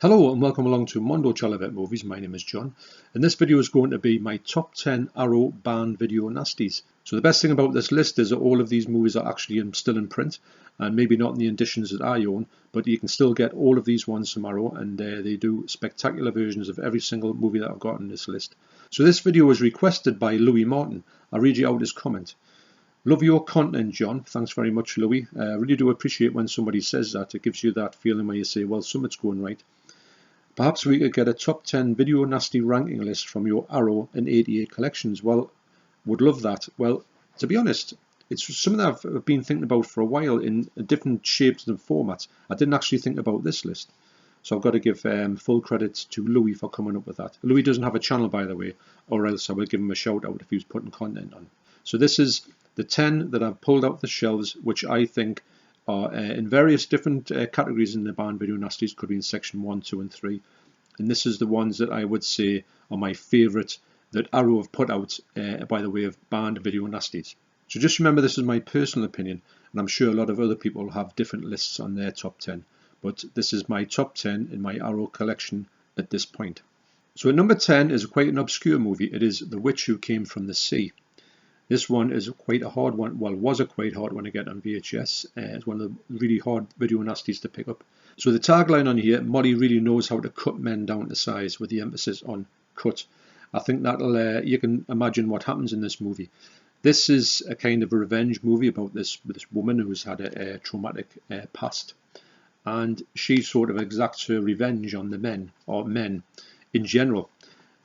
Hello and welcome along to Mondo Chelloveck Movies. My name is John and this video is going to be my top 10 Arrow banned video nasties. So the best thing about this list is that all of these movies are actually still in print, and maybe not in the editions that I own, but you can still get all of these ones from Arrow, and they do spectacular versions of every single movie that I've got on this list. So this video was requested by Louie Martin. I'll read you out his comment. Love your content, John. Thanks very much, Louie. I really do appreciate when somebody says that. It gives you that feeling where you say, well, something's going right. Perhaps we could get a top 10 video nasty ranking list from your Arrow and 88 collections. Well, would love that. Well, to be honest, it's something that I've been thinking about for a while in different shapes and formats. I didn't actually think about this list. So I've got to give full credit to Louie for coming up with that. Louie doesn't have a channel, by the way, or else I would give him a shout out if he was putting content on. So this is the 10 that I've pulled out the shelves, which I think are in various different categories in the banned video nasties. Could be in section 1, 2 and 3, and this is the ones that I would say are my favourite that Arrow have put out by the way of banned video nasties. So just remember, this is my personal opinion, and I'm sure a lot of other people have different lists on their top 10, but this is my top 10 in my Arrow collection at this point. So at number 10 is quite an obscure movie. It is The Witch Who Came from the Sea. This one is quite a hard one, well, was a quite hard one to get on VHS. It's one of the really hard video nasties to pick up. So the tagline on here, Molly really knows how to cut men down to size, with the emphasis on cut. I think that'll, you can imagine what happens in this movie. This is a kind of a revenge movie about this woman who's had a traumatic past, and she sort of exacts her revenge on the men, or men in general.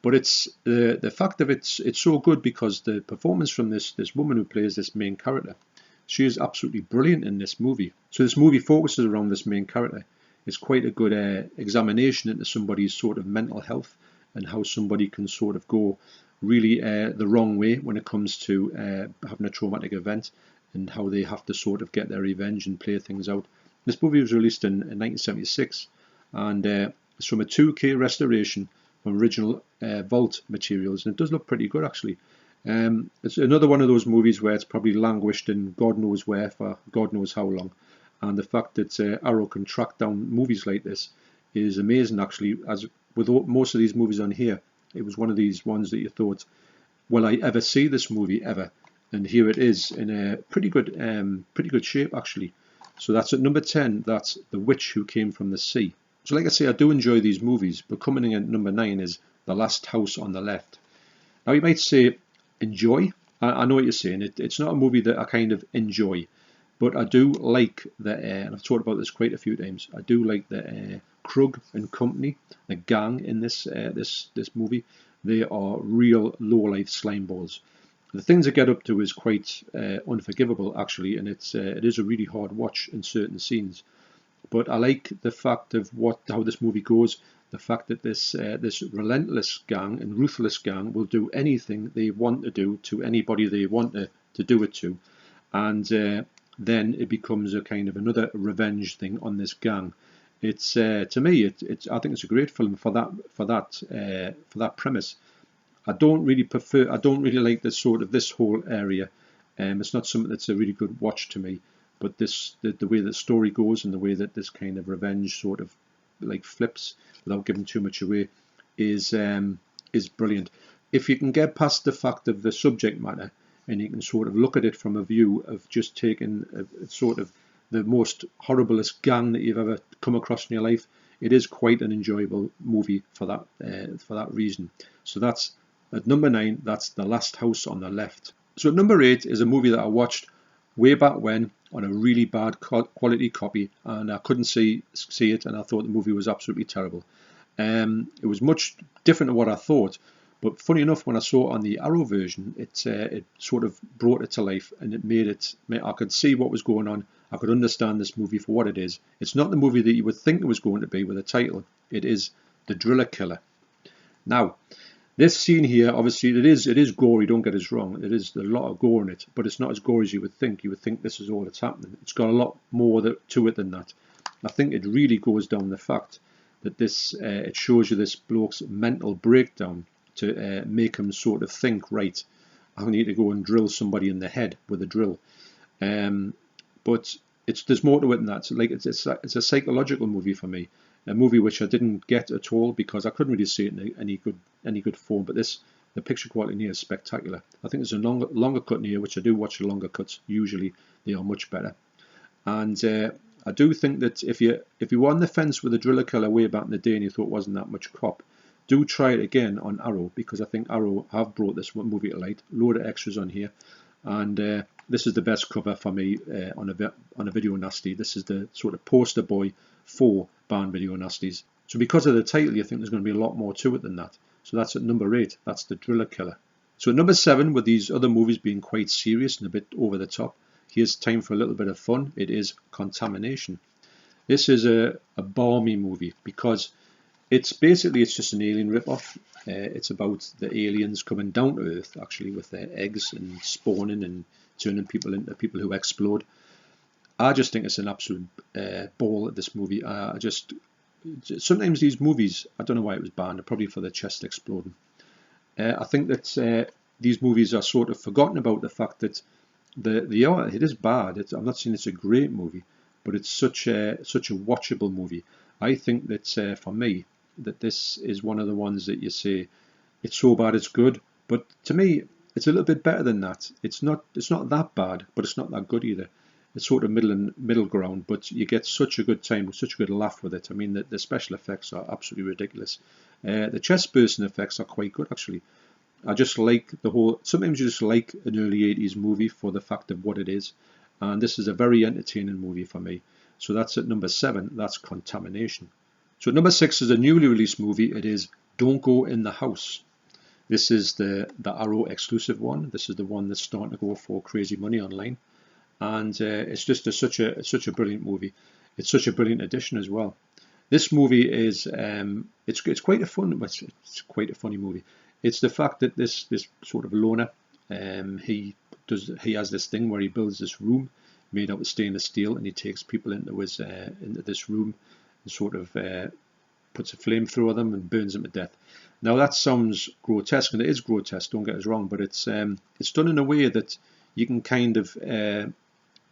But it's the fact of it's so good because the performance from this woman who plays this main character, she is absolutely brilliant in this movie. So this movie focuses around this main character. It's quite a good examination into somebody's sort of mental health and how somebody can sort of go really the wrong way when it comes to having a traumatic event, and how they have to sort of get their revenge and play things out. This movie was released in 1976, and it's from a 2K restoration from original vault materials, and it does look pretty good actually. It's another one of those movies where it's probably languished in God knows where for God knows how long, and the fact that Arrow can track down movies like this is amazing actually. As with most of these movies on here, it was one of these ones that you thought, will I ever see this movie ever? And here it is in a pretty good shape actually. So that's at number 10. That's The Witch Who Came from the Sea. So like I say, I do enjoy these movies, but coming in at number 9 is The Last House on the Left. Now you might say, enjoy? I know what you're saying. It's not a movie that I kind of enjoy, but I do like the, and I've talked about this quite a few times, I do like the Krug and company, the gang in this movie. They are real low-life slime balls. The things they get up to is quite unforgivable actually, and it is a really hard watch in certain scenes. But I like the fact of how this movie goes, the fact that this relentless gang and ruthless gang will do anything they want to do to anybody they want to do it to, and then it becomes a kind of another revenge thing on this gang. It's to me, I think it's a great film for that premise. I don't really like this whole area. It's not something that's a really good watch to me. But the way the story goes and the way that this kind of revenge sort of like flips without giving too much away is brilliant. If you can get past the fact of the subject matter and you can sort of look at it from a view of just taking sort of the most horriblest gang that you've ever come across in your life, it is quite an enjoyable movie for that reason. So that's at number 9. That's The Last House on the Left. So at number 8 is a movie that I watched way back when on a really bad quality copy, and I couldn't see it, and I thought the movie was absolutely terrible. It was much different to what I thought, but funny enough, when I saw it on the Arrow version, it sort of brought it to life, and I could see what was going on. I could understand this movie for what it is. It's not the movie that you would think it was going to be with a title. It is The Driller Killer. Now, this scene here, obviously, it is gory, don't get us wrong. It is a lot of gore in it, but it's not as gory as you would think. You would think this is all that's happening. It's got a lot more to it than that. I think it really goes down the fact that it shows you this bloke's mental breakdown to make him sort of think, right, I need to go and drill somebody in the head with a drill. But there's more to it than that. It's a psychological movie for me. a movie which I didn't get at all because I couldn't really see it in any good form. But the picture quality in here is spectacular. I think there's a longer cut in here, which I do watch the longer cuts. Usually they are much better. And I do think that if you were on the fence with the Driller Killer way back in the day and you thought it wasn't that much cop, do try it again on Arrow, because I think Arrow have brought this movie to light. Load of extras on here, and this is the best cover for me on a video nasty. This is the sort of poster boy for band video nasties. So because of the title, you think there's going to be a lot more to it than that. So that's at number 8. That's the Driller Killer. So at number 7, with these other movies being quite serious and a bit over the top, here's time for a little bit of fun. It is Contamination. This is a balmy movie because it's just an alien ripoff. It's about the aliens coming down to Earth, actually, with their eggs and spawning and turning people into people who explode. I just think it's an absolute ball at this movie. Sometimes these movies, I don't know why it was banned, probably for the chest exploding. I think that these movies are sort of forgotten about the fact that it is bad. I'm not saying it's a great movie, but it's such a watchable movie. I think that for me, that this is one of the ones that you say it's so bad it's good, but to me it's a little bit better than that. It's not that bad, but it's not that good either. It's sort of middle ground, but you get such a good time, such a good laugh with it. I mean, the special effects are absolutely ridiculous. The chest bursting effects are quite good, actually. I just like sometimes you just like an early 80s movie for the fact of what it is, and this is a very entertaining movie for me. So that's at number 7. That's Contamination. So at number 6 is a newly released movie. It is Don't Go in the House. This is the Arrow exclusive one. This is the one that's starting to go for crazy money online, and it's just such a brilliant movie. It's such a brilliant addition as well. This movie is it's quite a funny movie. It's the fact that this sort of loner, he has this thing where he builds this room made out of stainless steel, and he takes people into this room and sort of puts a flame through them and burns them to death. Now that sounds grotesque, and it is grotesque, don't get us wrong, but it's done in a way that you can kind of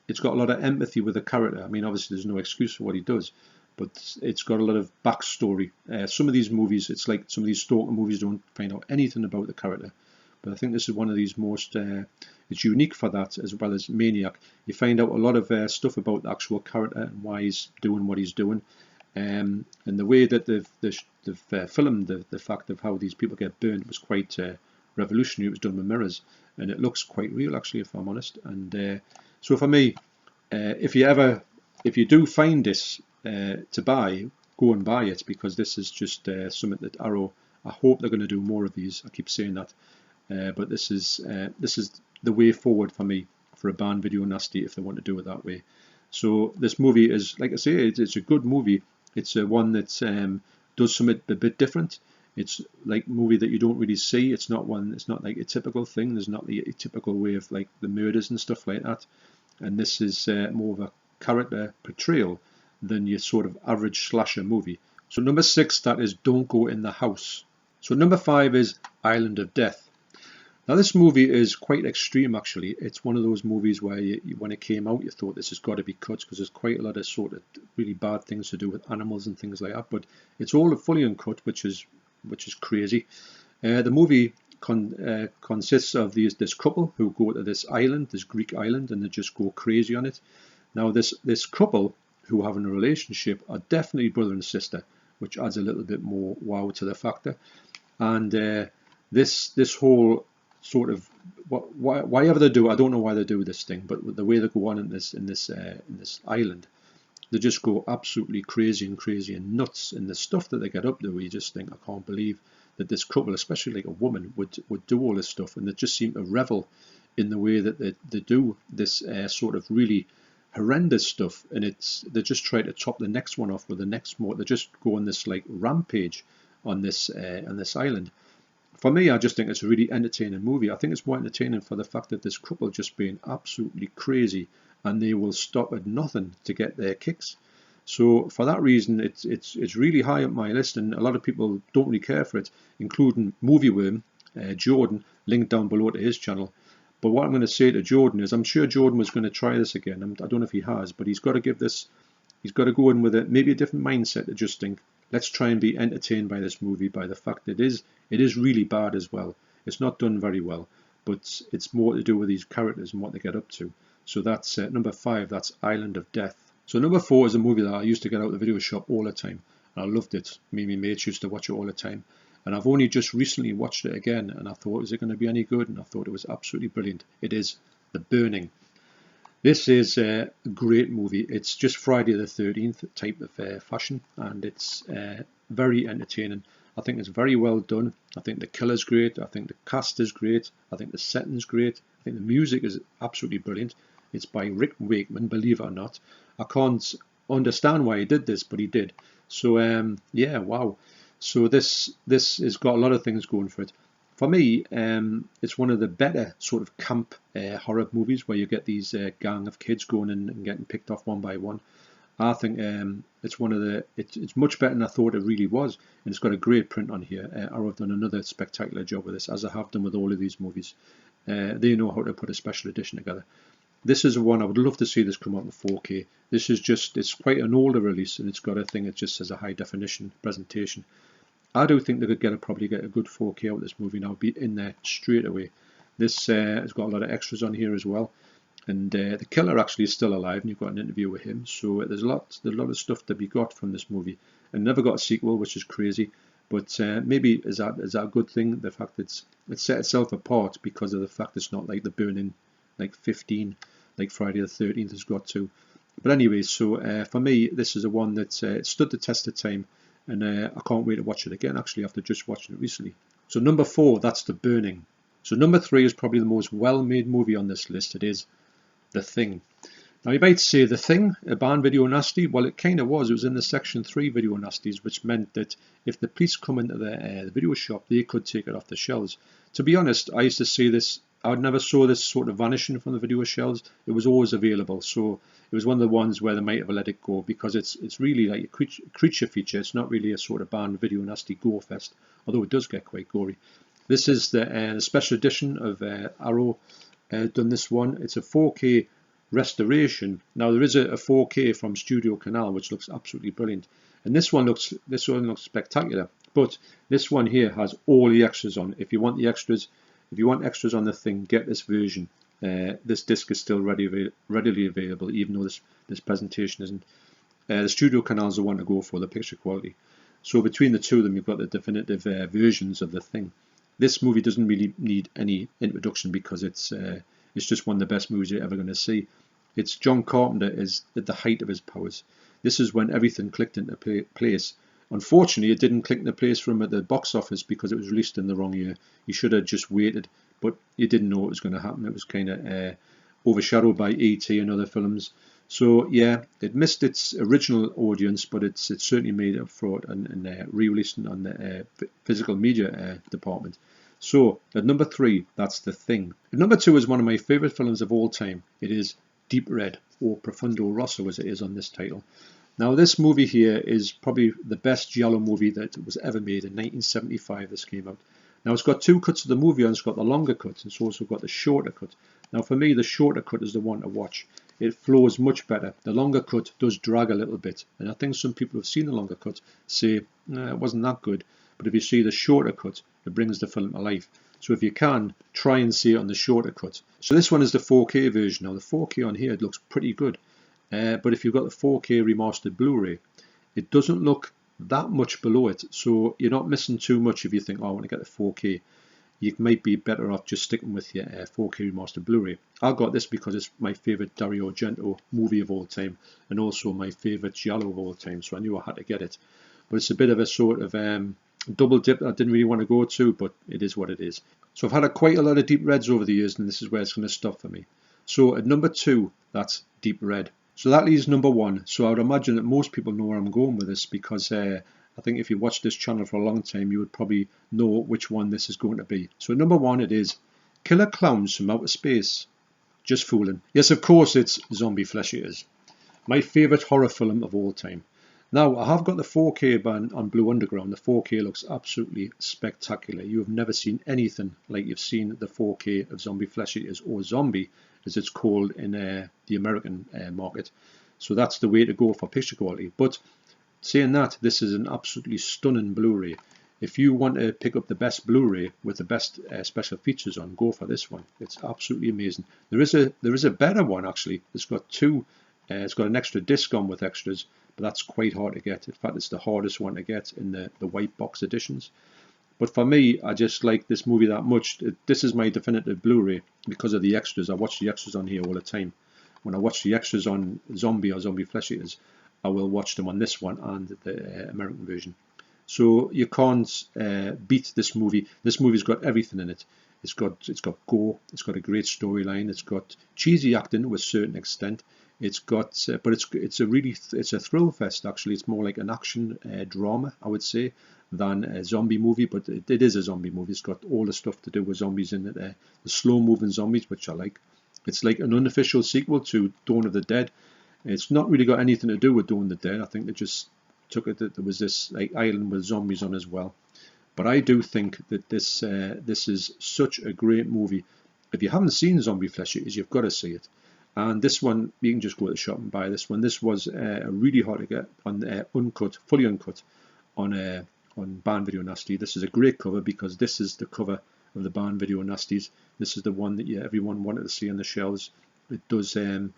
it's got a lot of empathy with the character. I mean, obviously there's no excuse for what he does, but it's got a lot of backstory. Some of these movies, it's like some of these stalker movies, don't find out anything about the character, but I think this is one of these most it's unique for that, as well as Maniac. You find out a lot of stuff about the actual character and why he's doing what he's doing, and the way that they've filmed the fact of how these people get burned was quite revolutionary. It was done with mirrors, and it looks quite real, actually, if I'm honest. And so for me, if you do find this to buy, go and buy it, because this is just something that Arrow, I hope they're going to do more of these. I keep saying that, but this is the way forward for me for a band video nasty if they want to do it that way. So this movie is, like I say, it's a good movie. It's one that does something a bit different. It's like a movie that you don't really see. It's not like a typical thing. There's not the typical way of like the murders and stuff like that. And this is more of a character portrayal than your sort of average slasher movie. So number 6, that is Don't Go in the House. So number 5 is Island of Death. Now this movie is quite extreme, actually. It's one of those movies where when it came out you thought this has got to be cut, because there's quite a lot of sort of really bad things to do with animals and things like that, but it's all fully uncut, which is crazy. The movie consists of this couple who go to this island, this Greek island, and they just go crazy on it. Now this couple who have a relationship are definitely brother and sister, which adds a little bit more wow to the factor. And this whole sort of why ever they do, I don't know why they do this thing, but the way they go on in this island, they just go absolutely crazy and nuts, and the stuff that they get up to, you just think, I can't believe that this couple, especially like a woman, would do all this stuff, and they just seem to revel in the way that they do this sort of really horrendous stuff, and they just try to top the next one off with the next more. They just go on this like rampage on this island. For me, I just think it's a really entertaining movie. I think it's more entertaining for the fact that this couple just being absolutely crazy, and they will stop at nothing to get their kicks. So for that reason, it's really high up my list, and a lot of people don't really care for it, including Movie Worm, Jordan, linked down below to his channel. But what I'm going to say to Jordan is, I'm sure Jordan was going to try this again. I don't know if he has, but he's got to give this he's got to go in with maybe a different mindset to just think, let's try and be entertained by this movie, by the fact that it is really bad as well. It's not done very well, but it's more to do with these characters and what they get up to. So that's number 5, that's Island of Death. So number 4 is a movie that I used to get out of the video shop all the time. And I loved it. Me and my mates used to watch it all the time. And I've only just recently watched it again, and I thought, is it going to be any good? And I thought it was absolutely brilliant. It is The Burning. This is a great movie. It's just Friday the 13th type of fashion, and it's very entertaining. I think it's very well done. I think the killer's great. I think the cast is great. I think the setting's great. I think the music is absolutely brilliant. It's by Rick Wakeman, believe it or not. I can't understand why he did this, but he did. So yeah, wow. So this has got a lot of things going for it. For me, it's one of the better sort of camp horror movies where you get these gang of kids going in and getting picked off one by one. I think it's one of it's much better than I thought it really was, and it's got a great print on here. Arrow have done another spectacular job with this, as I have done with all of these movies. They know how to put a special edition together. This is one I would love to see this come out in 4K. This is just, it's quite an older release, and it's got a thing that just says a high definition presentation. I do think they could probably get a good 4K out of this movie, and I'll be in there straight away. This has got a lot of extras on here as well, and the killer actually is still alive, and you've got an interview with him. So there's a lot of stuff to be got from this movie, and never got a sequel, which is crazy. But maybe is that a good thing? The fact that it's set itself apart because of the fact it's not like The Burning, like 15, like Friday the 13th has got to. But anyway, so for me, this is a one that it stood the test of time, and I can't wait to watch it again, actually, after just watching it recently. So number 4, that's The Burning. So number 3 is probably the most well-made movie on this list. It is The Thing. Now you might say, The Thing, a banned video nasty? Well, it kind of was. It was in the Section 3 video nasties, which meant that if the police come into the video shop, they could take it off the shelves. To be honest, I used to see this, I never saw this sort of vanishing from the video shelves. It was always available. So it was one of the ones where they might have let it go, because it's really like a creature feature. It's not really a sort of banned video nasty gore fest, although it does get quite gory. This is the special edition of Arrow done this one. It's a 4K restoration. Now there is a 4K from Studio Canal, which looks absolutely brilliant, and this one looks spectacular. But this one here has all the extras on. If you want the extras, if you want extras on The Thing, get this version. This disc is still readily available, even though this presentation isn't. The Studio Canal is the one to go for, the picture quality. So between the two of them, you've got the definitive versions of The Thing. This movie doesn't really need any introduction, because it's just one of the best movies you're ever going to see. It's John Carpenter is at the height of his powers. This is when everything clicked into place. Unfortunately, it didn't click into place for him at the box office because it was released in the wrong year. He should have just waited, but he didn't know it was going to happen. It was kind of overshadowed by E.T. and other films. So yeah, it missed its original audience, but it's certainly made up for it and re-released on the physical media department. So at number 3, that's The Thing. At number 2 is one of my favourite films of all time. It is Deep Red, or Profundo Rosso as it is on this title. Now this movie here is probably the best giallo movie that was ever made. In 1975 this came out. Now it's got 2 cuts of the movie, and it's got the longer cut, and it's also got the shorter cut. Now for me, the shorter cut is the one to watch. It flows much better. The longer cut does drag a little bit, and I think some people who've seen the longer cut say it wasn't that good. But if you see the shorter cut, it brings the film to life. So if you can, try and see it on the shorter cut. So this one is the 4K version. Now the 4K on here, it looks pretty good. But if you've got the 4K remastered Blu-ray, it doesn't look that much below it. So you're not missing too much if you think, oh, I want to get the 4K. You might be better off just sticking with your 4K remastered Blu-ray. I got this because it's my favourite Dario Argento movie of all time, and also my favourite giallo of all time, so I knew I had to get it. But it's a bit of a sort of double dip that I didn't really want to go to, but it is what it is. So I've had quite a lot of Deep Reds over the years, and this is where it's going to stop for me. So at number 2, that's Deep Red. So that leaves number 1. So I would imagine that most people know where I'm going with this, because I think if you watch this channel for a long time, you would probably know which one this is going to be. So at number 1, it is Killer Clowns from Outer Space. Just fooling. Yes, of course, it's Zombie Flesh Eaters. My favourite horror film of all time. Now, I have got the 4K ban on Blue Underground. The 4K looks absolutely spectacular. You have never seen anything like you've seen the 4K of Zombie Flesh Eaters, or Zombie, as it's called in the American market. So that's the way to go for picture quality. But saying that, this is an absolutely stunning Blu-ray. If you want to pick up the best Blu-ray with the best special features on, go for this one. It's absolutely amazing. There is a better one actually. It's got two. It's got an extra disc on with extras, but that's quite hard to get. In fact, it's the hardest one to get in the white box editions. But for me, I just like this movie that much. This is my definitive Blu-ray because of the extras. I watch the extras on here all the time. When I watch the extras on Zombie or Zombie Flesh Eaters, I will watch them on this one and the American version. So you can't beat this movie. This movie's got everything in it. It's got gore. It's got a great storyline. It's got cheesy acting to a certain extent. It's got, but it's a thrill fest actually. It's more like an action drama, I would say, than a zombie movie. But it is a zombie movie. It's got all the stuff to do with zombies in it. The slow moving zombies, which I like. It's like an unofficial sequel to Dawn of the Dead. It's not really got anything to do with Dawn of the Dead. I think they just took it that there was this like island with zombies on as well. But I do think that this is such a great movie. If you haven't seen Zombie Flesh Eaters, you've got to see it. And this one, you can just go to the shop and buy this one. This was really hard to get on uncut, fully uncut, on Band Video Nasty. This is a great cover because this is the cover of the Band Video Nasties. This is the one that everyone wanted to see on the shelves. It does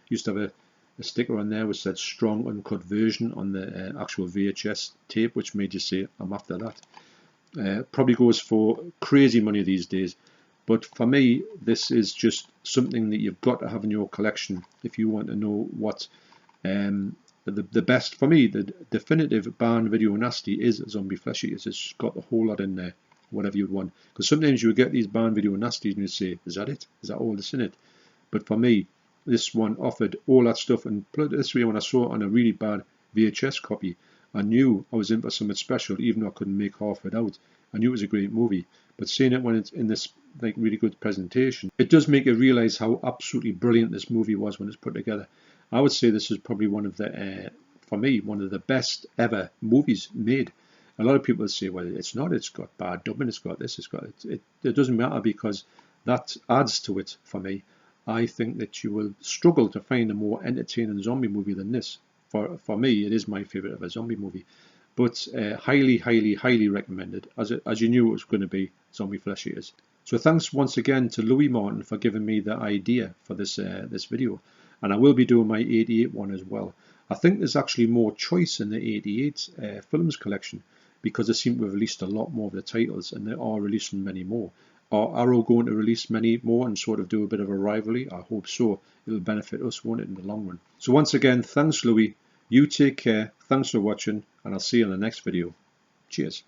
used to have a sticker on there which said strong uncut version on the actual VHS tape, which made you say, I'm after that. Probably goes for crazy money these days. But for me, this is just something that you've got to have in your collection if you want to know what the best, for me, the definitive Band Video Nasty is Zombie Flesh Eaters. It's got a whole lot in there, whatever you'd want. Because sometimes you would get these Band Video Nasties and you say, is that it? Is that all that's in it? But for me, this one offered all that stuff, and put it this way, when I saw it on a really bad VHS copy, I knew I was in for something special, even though I couldn't make half it out. I knew it was a great movie, but seeing it when it's in this like really good presentation, it does make you realise how absolutely brilliant this movie was when it's put together. I would say this is probably one of the, for me, one of the best ever movies made. A lot of people say, well, it's not, it's got bad dubbing, it's got this, it's got it. It doesn't matter because that adds to it for me. I think that you will struggle to find a more entertaining zombie movie than this. For me, it is my favourite of a zombie movie. But highly, highly, highly recommended, as you knew it was going to be, Zombie Flesh Eaters. So thanks once again to Louie Martin for giving me the idea for this video. And I will be doing my 88 one as well. I think there's actually more choice in the 88 films collection because they seem to have released a lot more of the titles and they are releasing many more. Are Arrow going to release many more and sort of do a bit of a rivalry? I hope so. It'll benefit us, won't it, in the long run? So once again, thanks Louie. You take care. Thanks for watching and I'll see you in the next video. Cheers.